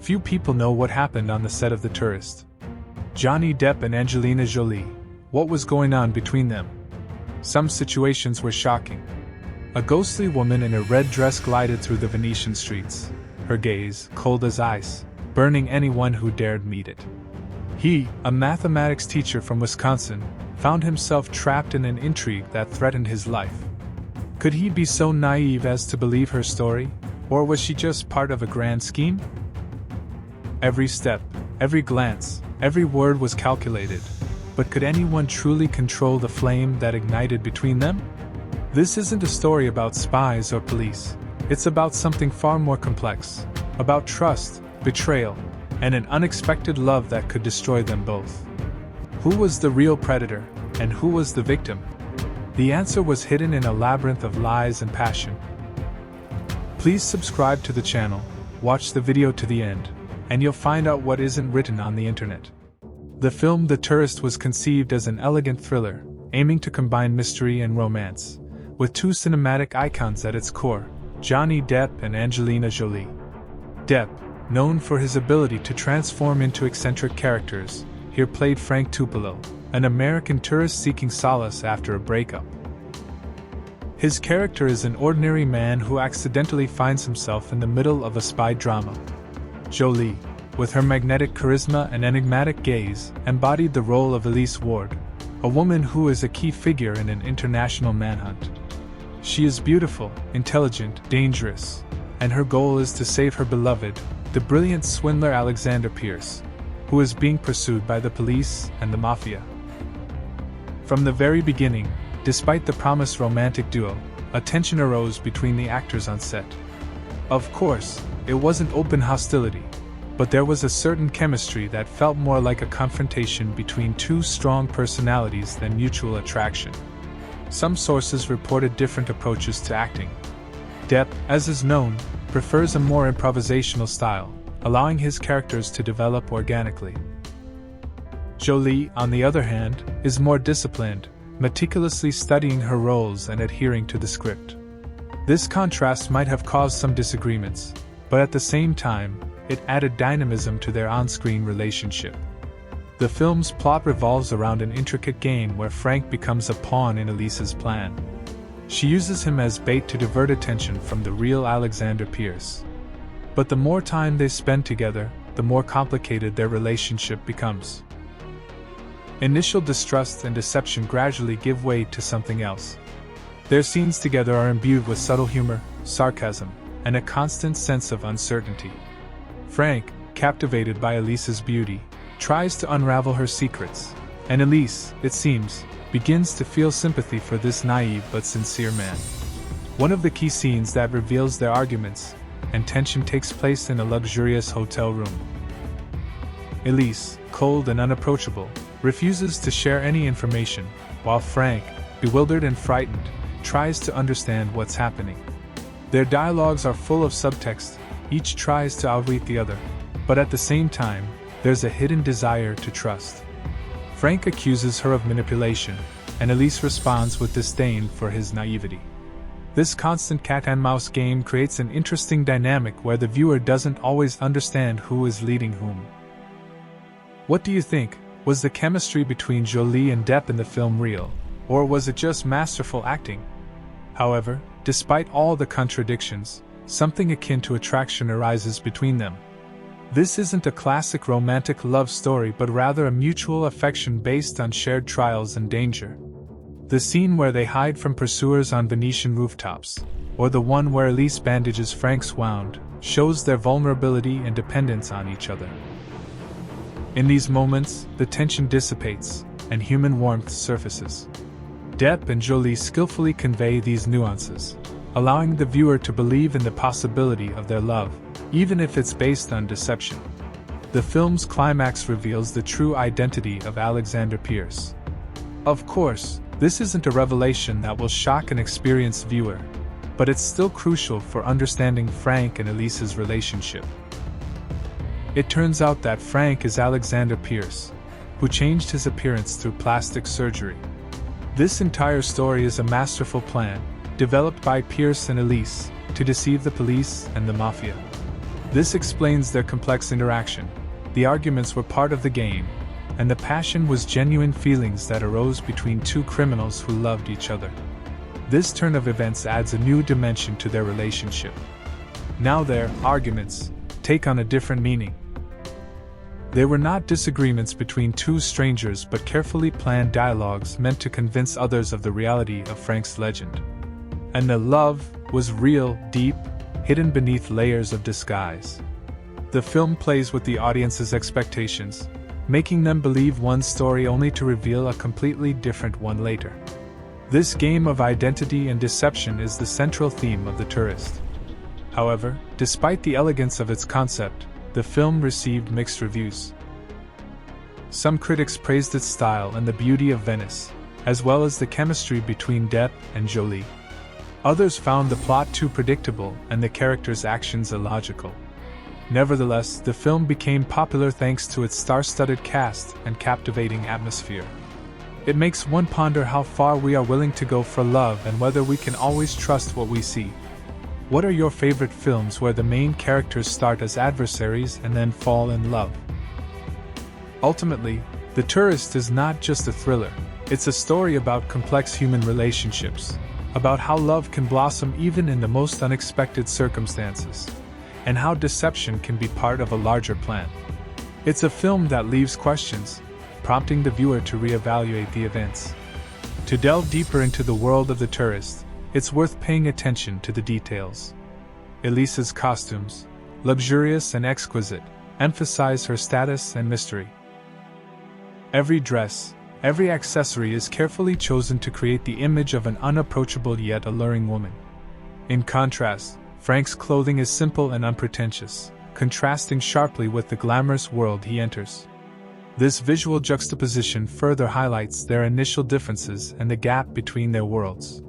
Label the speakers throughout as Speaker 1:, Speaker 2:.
Speaker 1: Few people know what happened on the set of The Tourist. Johnny Depp and Angelina Jolie. What was going on between them? Some situations were shocking. A ghostly woman in a red dress glided through the Venetian streets, her gaze, cold as ice, burning anyone who dared meet it. He, a mathematics teacher from Wisconsin, found himself trapped in an intrigue that threatened his life. Could he be so naive as to believe her story, or was she just part of a grand scheme? Every step, every glance, every word was calculated, but could anyone truly control the flame that ignited between them? This isn't a story about spies or police. It's about something far more complex, about trust, betrayal, and an unexpected love that could destroy them both. Who was the real predator, and who was the victim? The answer was hidden in a labyrinth of lies and passion. Please subscribe to the channel, watch the video to the end, and you'll find out what isn't written on the internet. The film The Tourist was conceived as an elegant thriller, aiming to combine mystery and romance, with two cinematic icons at its core, Johnny Depp and Angelina Jolie. Depp, known for his ability to transform into eccentric characters, here played Frank Tupelo, an American tourist seeking solace after a breakup. His character is an ordinary man who accidentally finds himself in the middle of a spy drama. Jolie, with her magnetic charisma and enigmatic gaze, embodied the role of Elise Ward, a woman who is a key figure in an international manhunt. She is beautiful, intelligent, dangerous, and her goal is to save her beloved, the brilliant swindler Alexander Pierce, who is being pursued by the police and the mafia. From the very beginning, despite the promised romantic duo, a tension arose between the actors on set. Of course, it wasn't open hostility, but there was a certain chemistry that felt more like a confrontation between two strong personalities than mutual attraction. Some sources reported different approaches to acting. Depp, as is known, prefers a more improvisational style, allowing his characters to develop organically. Jolie, on the other hand, is more disciplined, meticulously studying her roles and adhering to the script. This contrast might have caused some disagreements, but at the same time, it added dynamism to their on-screen relationship. The film's plot revolves around an intricate game where Frank becomes a pawn in Elise's plan. She uses him as bait to divert attention from the real Alexander Pierce. But the more time they spend together, the more complicated their relationship becomes. Initial distrust and deception gradually give way to something else. Their scenes together are imbued with subtle humor, sarcasm, and a constant sense of uncertainty. Frank, captivated by Elise's beauty, tries to unravel her secrets, and Elise, it seems, begins to feel sympathy for this naive but sincere man. One of the key scenes that reveals their arguments and tension takes place in a luxurious hotel room. Elise, cold and unapproachable, refuses to share any information, while Frank, bewildered and frightened, tries to understand what's happening. Their dialogues are full of subtext, each tries to outwit the other, but at the same time, there's a hidden desire to trust. Frank accuses her of manipulation, and Elise responds with disdain for his naivety. This constant cat-and-mouse game creates an interesting dynamic where the viewer doesn't always understand who is leading whom. What do you think? Was the chemistry between Jolie and Depp in the film real, or was it just masterful acting? However, despite all the contradictions, something akin to attraction arises between them. This isn't a classic romantic love story but rather a mutual affection based on shared trials and danger. The scene where they hide from pursuers on Venetian rooftops, or the one where Elise bandages Frank's wound, shows their vulnerability and dependence on each other. In these moments, the tension dissipates, and human warmth surfaces. Depp and Jolie skillfully convey these nuances, allowing the viewer to believe in the possibility of their love, even if it's based on deception. The film's climax reveals the true identity of Alexander Pierce. Of course, this isn't a revelation that will shock an experienced viewer, but it's still crucial for understanding Frank and Elise's relationship. It turns out that Frank is Alexander Pierce, who changed his appearance through plastic surgery. This entire story is a masterful plan, developed by Pierce and Elise, to deceive the police and the mafia. This explains their complex interaction. The arguments were part of the game, and the passion was genuine feelings that arose between two criminals who loved each other. This turn of events adds a new dimension to their relationship. Now their arguments take on a different meaning. They were not disagreements between two strangers but carefully planned dialogues meant to convince others of the reality of Frank's legend. And the love was real, deep, hidden beneath layers of disguise. The film plays with the audience's expectations, making them believe one story only to reveal a completely different one later. This game of identity and deception is the central theme of The Tourist. However, despite the elegance of its concept, the film received mixed reviews. Some critics praised its style and the beauty of Venice, as well as the chemistry between Depp and Jolie. Others found the plot too predictable and the characters' actions illogical. Nevertheless, the film became popular thanks to its star-studded cast and captivating atmosphere. It makes one ponder how far we are willing to go for love and whether we can always trust what we see. What are your favorite films where the main characters start as adversaries and then fall in love? Ultimately, The Tourist is not just a thriller, it's a story about complex human relationships, about how love can blossom even in the most unexpected circumstances, and how deception can be part of a larger plan. It's a film that leaves questions, prompting the viewer to reevaluate the events. To delve deeper into the world of The Tourist, it's worth paying attention to the details. Elisa's costumes, luxurious and exquisite, emphasize her status and mystery. Every dress, every accessory is carefully chosen to create the image of an unapproachable yet alluring woman. In contrast, Frank's clothing is simple and unpretentious, contrasting sharply with the glamorous world he enters. This visual juxtaposition further highlights their initial differences and the gap between their worlds.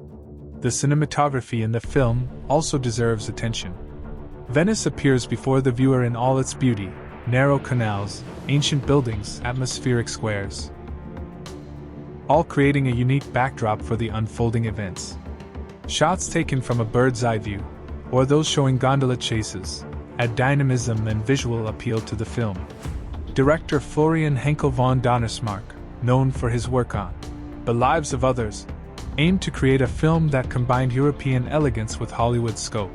Speaker 1: The cinematography in the film also deserves attention. Venice appears before the viewer in all its beauty: narrow canals, ancient buildings, atmospheric squares, all creating a unique backdrop for the unfolding events. Shots taken from a bird's-eye view, or those showing gondola chases, add dynamism and visual appeal to the film. Director Florian Henkel von Donnersmarck, known for his work on The Lives of Others, aimed to create a film that combined European elegance with Hollywood scope.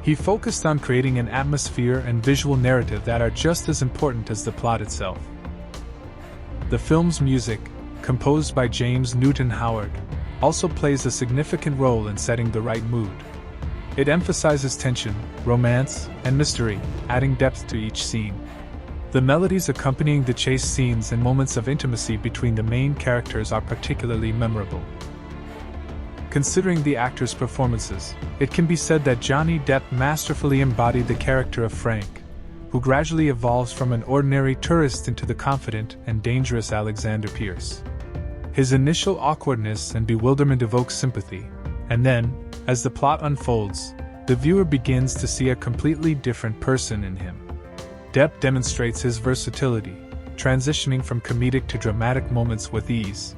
Speaker 1: He focused on creating an atmosphere and visual narrative that are just as important as the plot itself. The film's music, composed by James Newton Howard, also plays a significant role in setting the right mood. It emphasizes tension, romance, and mystery, adding depth to each scene. The melodies accompanying the chase scenes and moments of intimacy between the main characters are particularly memorable. Considering the actors' performances, it can be said that Johnny Depp masterfully embodied the character of Frank, who gradually evolves from an ordinary tourist into the confident and dangerous Alexander Pierce. His initial awkwardness and bewilderment evoke sympathy, and then, as the plot unfolds, the viewer begins to see a completely different person in him. Depp demonstrates his versatility, transitioning from comedic to dramatic moments with ease.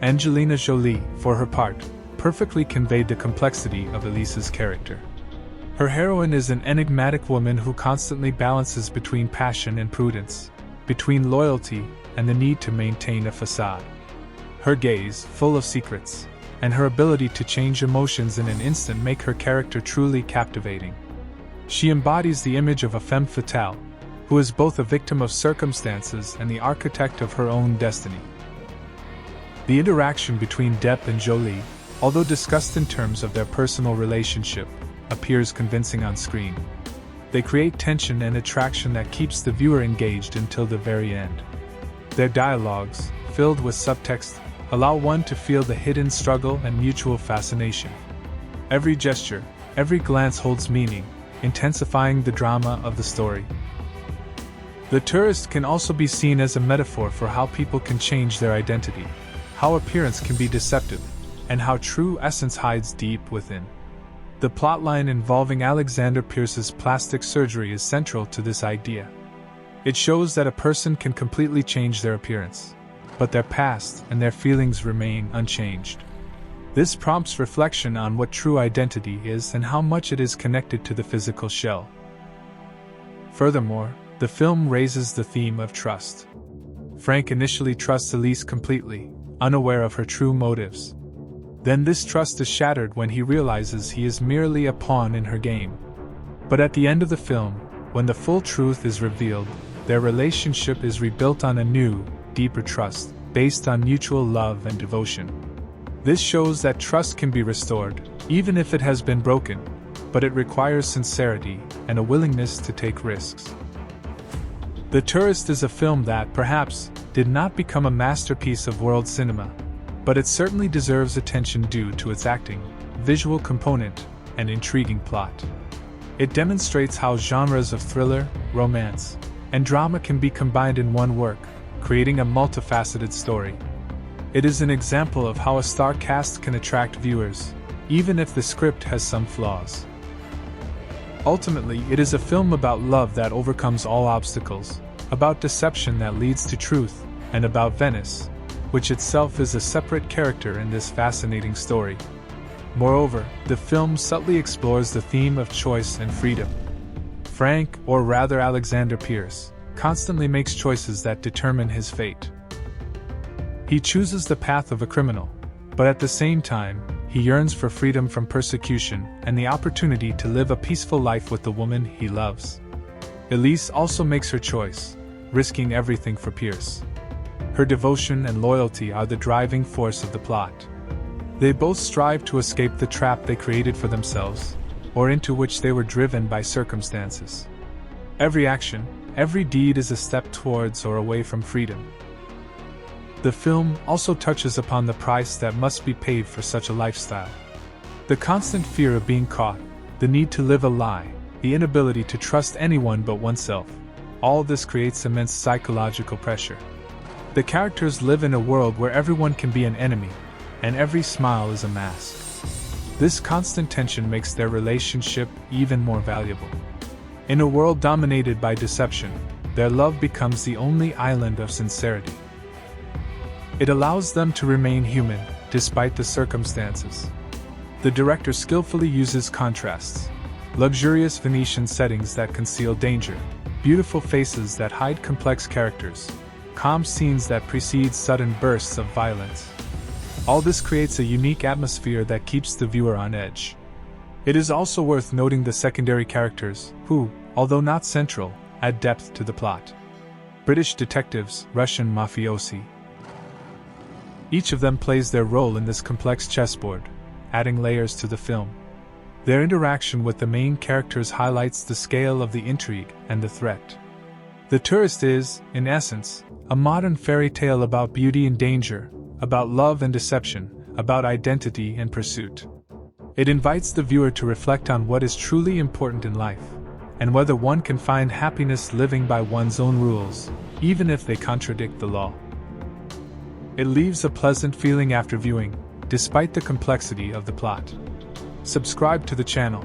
Speaker 1: Angelina Jolie, for her part, perfectly conveyed the complexity of Elisa's character. Her heroine is an enigmatic woman who constantly balances between passion and prudence, between loyalty and the need to maintain a facade. Her gaze, full of secrets, and her ability to change emotions in an instant make her character truly captivating. She embodies the image of a femme fatale, who is both a victim of circumstances and the architect of her own destiny. The interaction between Depp and Jolie, although discussed in terms of their personal relationship, appears convincing on screen. They create tension and attraction that keeps the viewer engaged until the very end. Their dialogues, filled with subtext, allow one to feel the hidden struggle and mutual fascination. Every gesture, every glance holds meaning, intensifying the drama of the story. The Tourist can also be seen as a metaphor for how people can change their identity, how appearance can be deceptive, and how true essence hides deep within. The plotline involving Alexander Pierce's plastic surgery is central to this idea. It shows that a person can completely change their appearance, but their past and their feelings remain unchanged. This prompts reflection on what true identity is and how much it is connected to the physical shell. Furthermore, the film raises the theme of trust. Frank initially trusts Elise completely, unaware of her true motives. Then this trust is shattered when he realizes he is merely a pawn in her game. But at the end of the film, when the full truth is revealed, their relationship is rebuilt on a new, deeper trust, based on mutual love and devotion. This shows that trust can be restored, even if it has been broken, but it requires sincerity and a willingness to take risks. The Tourist is a film that, perhaps, did not become a masterpiece of world cinema, but it certainly deserves attention due to its acting, visual component, and intriguing plot. It demonstrates how genres of thriller, romance, and drama can be combined in one work, creating a multifaceted story. It is an example of how a star cast can attract viewers, even if the script has some flaws. Ultimately, it is a film about love that overcomes all obstacles, about deception that leads to truth, and about Venice, which itself is a separate character in this fascinating story. Moreover, the film subtly explores the theme of choice and freedom. Frank, or rather Alexander Pierce, constantly makes choices that determine his fate. He chooses the path of a criminal, but at the same time, he yearns for freedom from persecution and the opportunity to live a peaceful life with the woman he loves. Elise also makes her choice, risking everything for Pierce. Her devotion and loyalty are the driving force of the plot. They both strive to escape the trap they created for themselves, or into which they were driven by circumstances. Every action, every deed is a step towards or away from freedom. The film also touches upon the price that must be paid for such a lifestyle. The constant fear of being caught, the need to live a lie, the inability to trust anyone but oneself. All this creates immense psychological pressure. The characters live in a world where everyone can be an enemy, and every smile is a mask. This constant tension makes their relationship even more valuable. In a world dominated by deception, their love becomes the only island of sincerity. It allows them to remain human, despite the circumstances. The director skillfully uses contrasts, luxurious Venetian settings that conceal danger, beautiful faces that hide complex characters, calm scenes that precede sudden bursts of violence. All this creates a unique atmosphere that keeps the viewer on edge. It is also worth noting the secondary characters, who, although not central, add depth to the plot. British detectives, Russian mafiosi. Each of them plays their role in this complex chessboard, adding layers to the film. Their interaction with the main characters highlights the scale of the intrigue and the threat. The Tourist is, in essence, a modern fairy tale about beauty and danger, about love and deception, about identity and pursuit. It invites the viewer to reflect on what is truly important in life, and whether one can find happiness living by one's own rules, even if they contradict the law. It leaves a pleasant feeling after viewing, despite the complexity of the plot. Subscribe to the channel